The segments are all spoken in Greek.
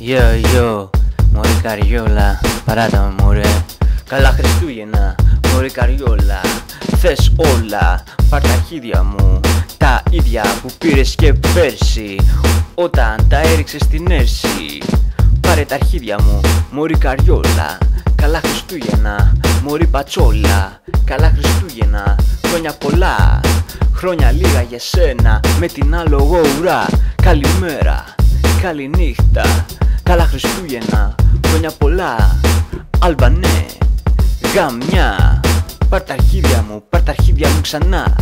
Yo, μωρή καριόλα, παράτα με μωρέ. Καλά Χριστούγεννα, μωρή καριόλα. Θες όλα, πάρ' τα αρχίδια μου, τα ίδια που πήρες και πέρσι, όταν τα έριξες στην Έρση. Πάρε τα αρχίδια μου, μωρή καριόλα. Καλά Χριστούγεννα, μωρή πατσόλα. Καλά Χριστούγεννα, χρόνια πολλά. Χρόνια λίγα για σένα, με την άλογο ουρά. Καλημέρα, καληνύχτα. Καλά Χριστούγεννα, χρόνια πολλά. Αλβανέ, γαμιά. Πάρ' τα αρχίδια μου, πάρ' τα αρχίδια μου ξανά.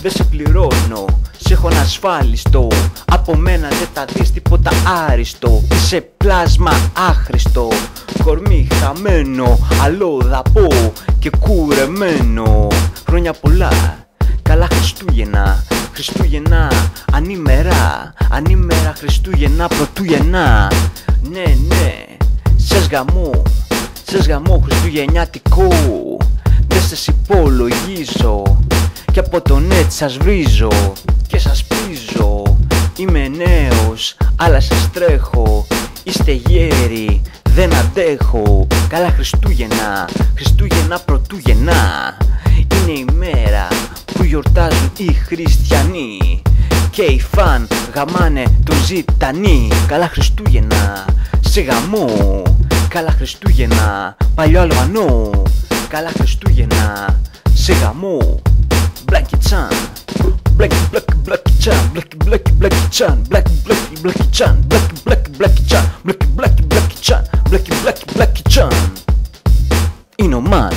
Δεν σε πληρώνω, σε έχω ανασφάλιστο. Από μένα δεν θα δεις τίποτα άριστο. Είσαι πλάσμα άχρηστο, κορμί χαμένο, αλλοδαπό και κουρεμένο. Χρόνια πολλά, καλά Χριστούγεννα. Χριστούγεννα, ανήμερα, ανήμερα Χριστούγεννα, πρωτούγεννα. Ναι, σες γαμό χριστουγεννιάτικο. Δεν σας υπολογίζω και από το net σας βρίζω και σας πείζω. Είμαι νέος, αλλά σας τρέχω. Είστε γέροι, δεν αντέχω. Καλά Χριστούγεννα, Χριστούγεννα πρωτούγεννα. Είναι η μέρα που γιορτάζουν οι χριστιανοί και οι φαν γαμάνε το ζητανί. Καλά Χριστούγεννα, σε γαμό. Καλά Χριστούγεννα, παλιό Αλβανό. Καλά Χριστούγεννα, σε γαμό. Μπλάκι τσάν, μπλάκι τσάν, μπλάκι τσάν, μπλάκι τσάν, μπλάκι τσάν, μπλάκι τσάν. Είναι ο Μαν.